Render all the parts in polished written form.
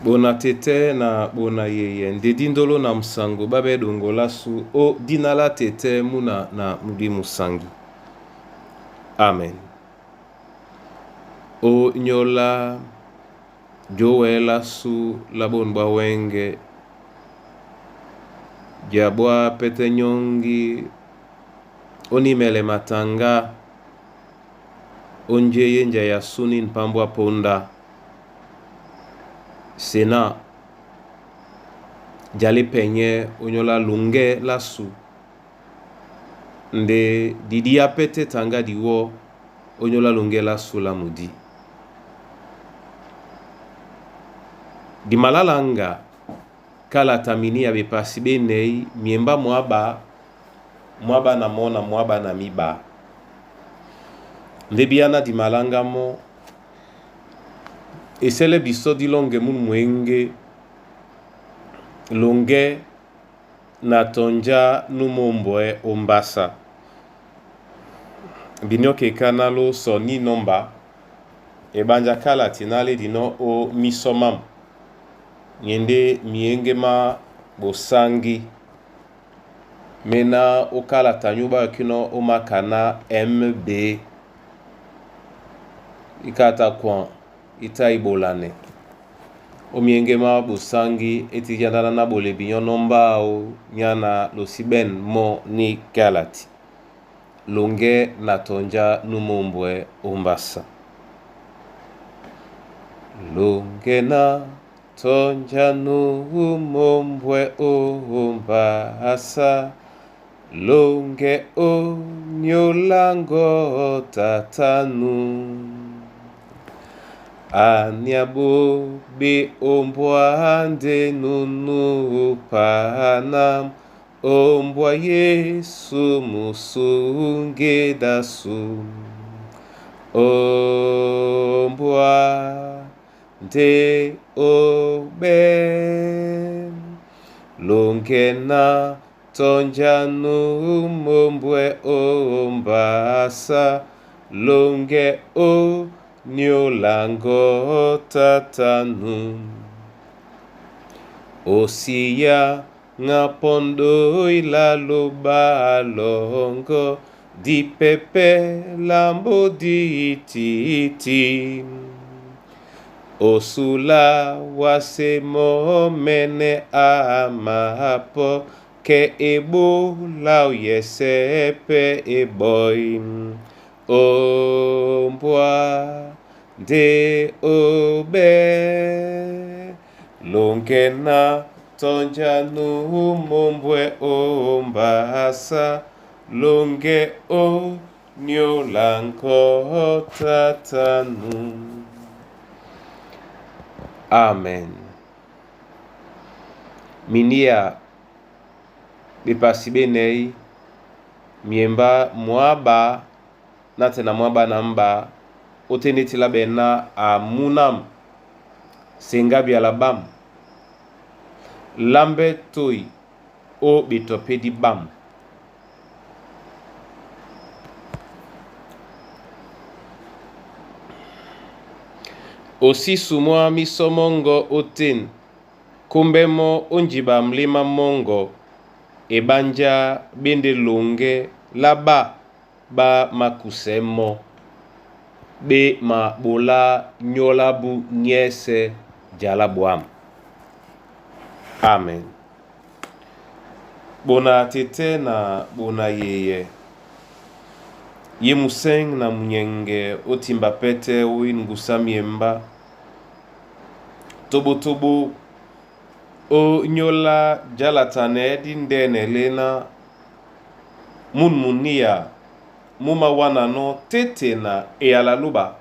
Bona tete na bona yeye ndedi ndolo na msango babe dongola su o dinala tete muna na mudi musangi. Amen. O nyola joela su labonba wenge jabwa pete nyongi onimele matanga onje yenja ya suni npambwa ponda sena jali penye onyola lunge lasu nde didi ya pete tanga diwo onyola lunge lasu la mudi di malalanga kala tamini ya bepasi benei miemba mwaba na mona mwaba na miba nde biana di malanga mo esele biso di longe mun mwenge longe na tonja numombwe ombasa binyoke kanalo soni nomba ebanja kala tinale dino o misomam nyende mienge ma bosangi mena o kala tanyuba kino o makana MB ikata kwa ita ibolane o mienge ma bosangi eti jandana na bole binyo nomba o nyana losiben mo ni kalati longe na tonja numombwe ombasa longe na tonja numombwe ombasa longe o nyolango tatanu anyabo be ombwa ande nunu panam ombwa Yesu musunge dasu ombwa de obe longe na tonja numombwe ombasa longe o nyolango tatanu osia ngapondo ilalo balongo di pepe lambo di titi osula wasemo mene amapo ke ebo lau yesepe eboy ombwa de obe longe na tonja numombwe ombasa longe o nyolango tatanu. Amen. Minia bipasi benei miemba mwaba natena mwaba namba otenetila bena amunam sengabi alabam lambe toi o bitopedi bam osi sumwa misomongo oten kumbemo onjiba mlima mongo ebanja bende longe laba ba makusemo be ma bola nyolabu nyese jalabuam. Amen. Bona tete na bona yeye yemuseng na mnyenge otimba pete uingusa miemba tobo o nyola jalatane dindene lena munmunia muma wana no tete na ealaluba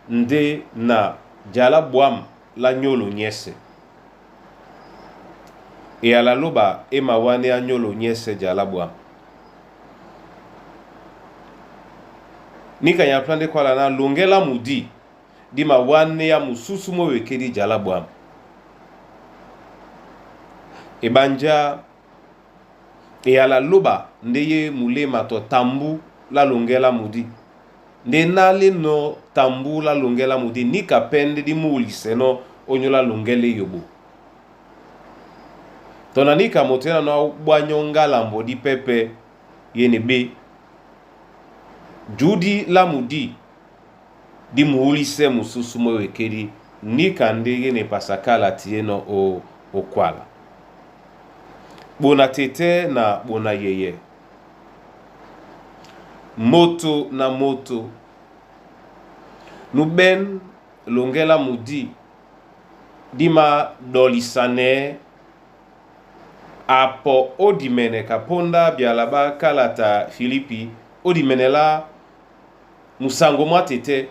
nde na jalabuam la nyolo nyese ealaluba ema wane a nyolo nyese jalabuam nika ya plande kwa la na longela mudi di ma wane ya mususu mo wekedi jalabuam ebanja ealaluba ndeye mulema to tambu la longela mudi nde nale no tambu la longela mudi nika pende di muliseno onyola lungele yobo tonanika motena na bwanyonga lambo di pepe yene be judi lamudi di muulise mususu mwekeri nika ndege ne pasakala tieno o okwala bona tete na bona yeye moto na moto nuben longela mudi dima dolisane apo odimene kaponda bialaba kalata Filipi odimenela musango mwatete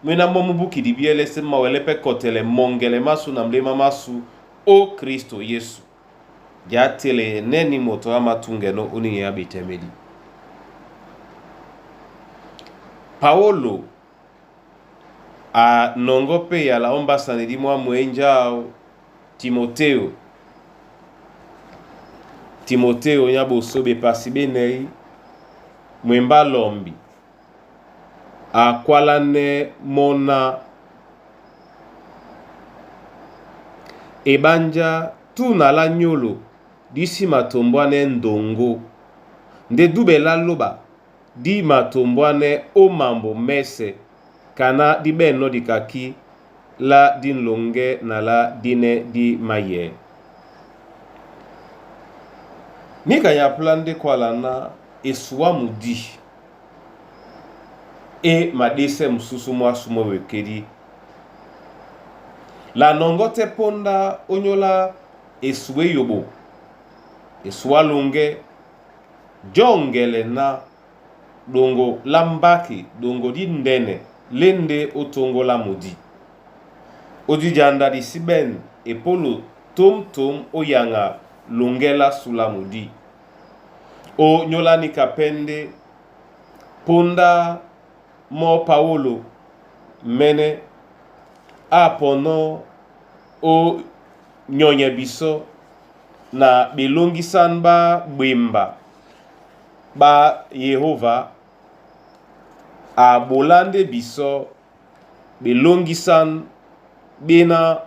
mwena momubuki dibiele sema welepe kotele mongele masu na mlema masu o Kristo Yesu jatele neni moto ama tungeno uni ya bitemedi Paolo a nongope ya la omba sanedimwa mwenjao Timoteo nyabo sobe pasibe nei mwemba lombi akwalane mona ebanja tuna la nyolo disi matombwane ndongo nde dube la loba di matombwane o mambo mese kana di beno di kaki la din longe na la dine di maye nika ya plande kwa lana eswa mudi madese mususu mwasumo wekedi la nongote ponda onyola eswe yobo eswa longe jongele na dongo lambaki dongo di ndene lende otongo la mudi odi janda di siben epolo tom oyanga longela sula mudi o nyola ni kapende ponda mo Paolo mene apono o nyonye biso na belongisan ba bwemba ba Yehova a bolande biso belongisan bena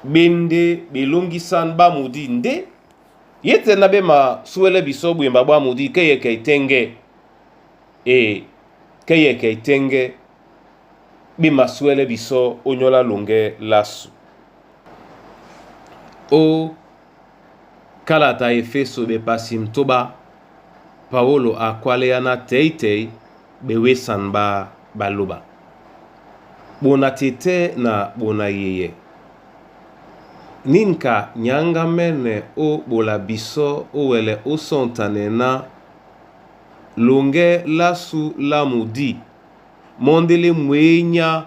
bende belongisan ba mudi nde yete na bema suele biso bwemba ba mudi keye keitenge keye keitenge bima suele biso onyola longe lasu o kalata Efeso be pasim toba Paolo akwaleana teitei bewesan ba baloba bona tete na bona yeye ninka nyanga mene o bola biso o wele o sontane na longe lasu lamudi mondele mwenya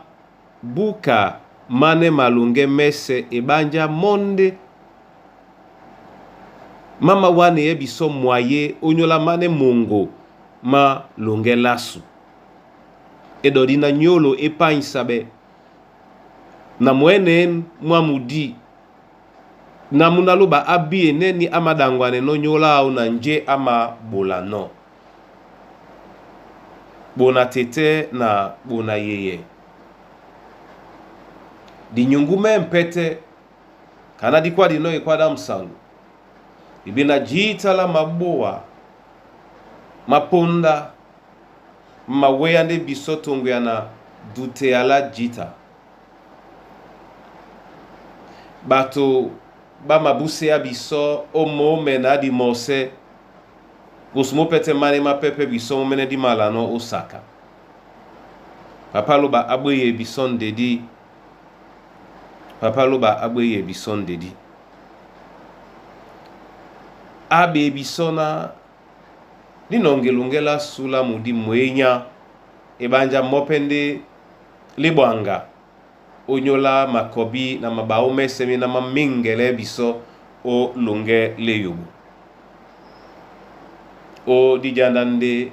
buka mane malonge mese ebanja monde mama wane ye biso mwaye onyola mane mongo ma longe lasu edodina nyolo epansabe na mwenen mwamudi na munaloba abi neni amadangwane no nyola au na nje ama bolano bona tete na bona yeye di nyungume mpete kana di kwa dino ikwada msangu ibina jita la maboa maponda maweyande bisotongu yana dute ala jita bato ba mabuse ya biso omo mena di mose gosmo pete mane ma pepe biso mene di malano osaka papa loba aboye bison dedi papa loba aboye bison dedi abe bisona dinongelungela sula mudi mwenya ebanja mopende libwanga onyola makobi na mabao mesemi na mamingele biso o lunge leyubu o dijanande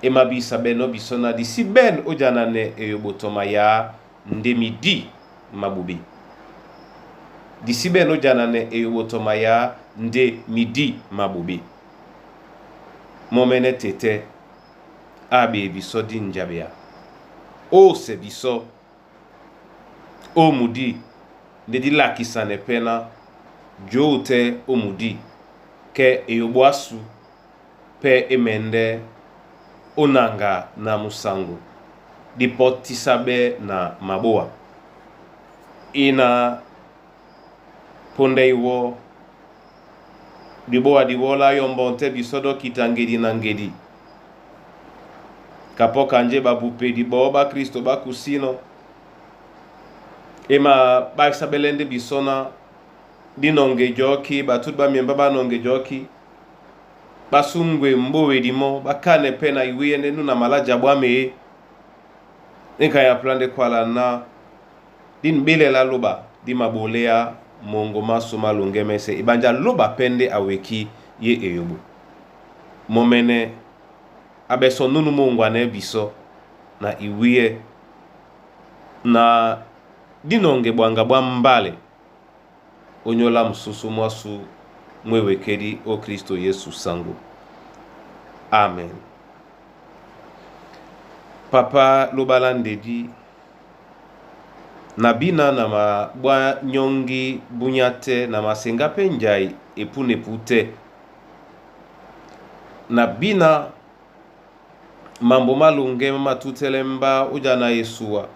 emabisa beno bisona di si ben o janane eyobotoma ya ndemidi mabubi di si ben o janane eyobotoma ya nde midi mabubi momene tete abe biso di njabea o se biso o mudi ndedi lakisane pena jote o mudi ke eyoboasu pe emende onanga na musango di potisabe na maboa ina pondeiwo diboa diwola yombonte bisodo kitangedi na ngedi kapoka nje babupe dibo ba Kristo ba kusino ema ba sabelende bisona dinonge joki batut ba miemba ba nonge joki basungwe mbowe dimo bakane pena iwiende nuna malaja bwame nka ya plande kwala na din bile la loba di mabolea mongo maso malunge mese ibanja loba pende aweki ye eyobo momene abeso nunu mongwane biso na iwie na dinonge bwanga bwambale onyola mususu mwasu mwewekedi o Kristo Yesu sangu. Amen. Papa lobalandedi na bina na mabwa nyongi bunyate na masenga penjai epune pute na bina mambo malunge matutelemba ujana Yesua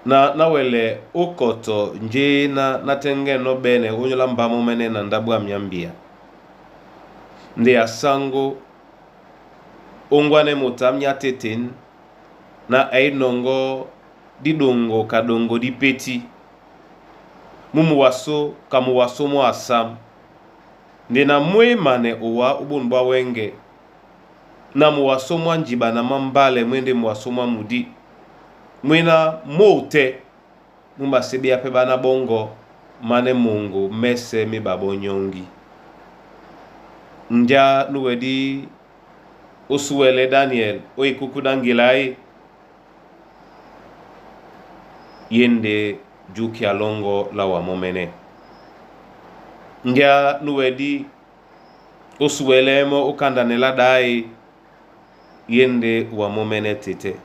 na wele okoto nje na tengeno bene unyola mbamo mene na ndabwa myambia nde asango ongwane motamnya teten na ainongo didongo kadongo dipeti mumu waso kamu waso mo asam nde na mwe mane owa ubunbwa wenge na mu waso mwa njiba na mambale mwende mu waso mwa mudi mwena mote mumba sebi ape bana bongo mane mungu mese mi babonyongi nja nuwedi osuwele Daniel oikuku dangilai yende juki alongo la wa momene nja nuwedi osuwele mo ukandanela dai yende wa momene tete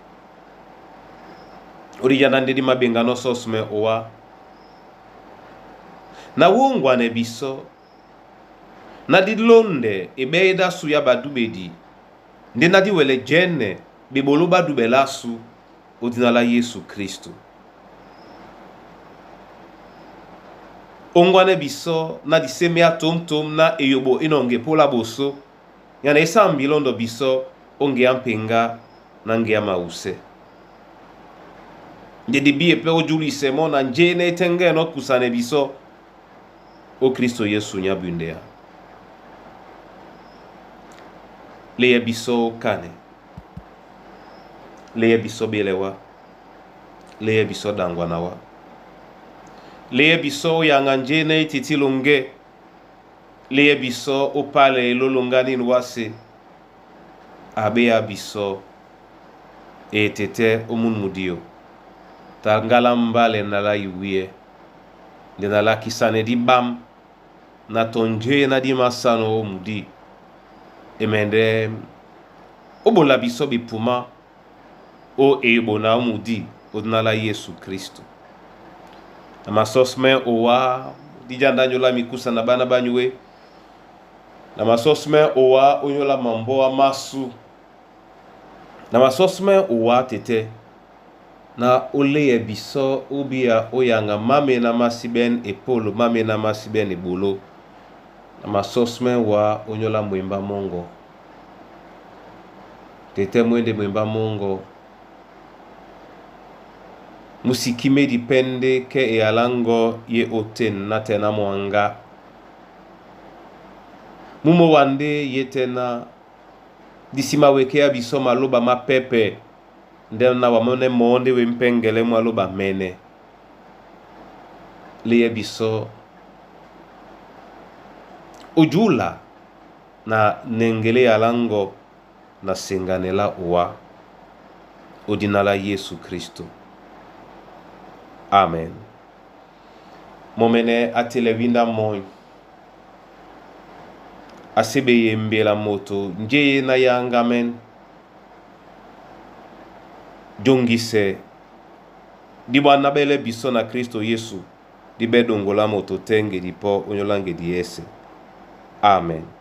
orijana ndedi mabengano sosme owa na wongwane biso na dilonde ebeida suya badubedi nde na diwele jene bibolo badubelasu odinala Yesu Kristo ongwane biso na diseme atomtom na eyobo inonge pola boso yana esambilondo biso onge ampenga na nge amause ndedi bie pe ojulise mo na njene tengeno kusane biso o Kristo Yesu nyabundea leye biso kane leye biso belewa leye biso dangwanawa leye biso yanga njene titilunge leye biso opale lolungani nwase abeya biso etete omunmudio tangala mbale nala iwie nala kisane di bam na tonje na di masano mudi emende obola biso bipuma o ebo na mudi odnala Yesu Kristo ama sosme owa dijanda nyola mikusa na bana banywe na masosme owa onyola mambo amasu na masosme owa tete na oleye biso ubia oyanga mame na masiben epolo mame na masiben ebolo na masosme wa onyola mwemba mongo tete mwende mwemba mongo musikime dipende ke e alango ye oten na tena mwanga mumo wande yetena disima wekea biso maloba mapepe ndena wamone monde wempengele maloba mene liye biso ujula na nengele alango na senganela uwa odinala Yesu Kristo. Amen. Momene atelewinda moy asebe yembela moto nje na yangamen jongise di bwana bele biso na Kristo Yesu di bedongolamo totenge di po onyolange di ese. Amen.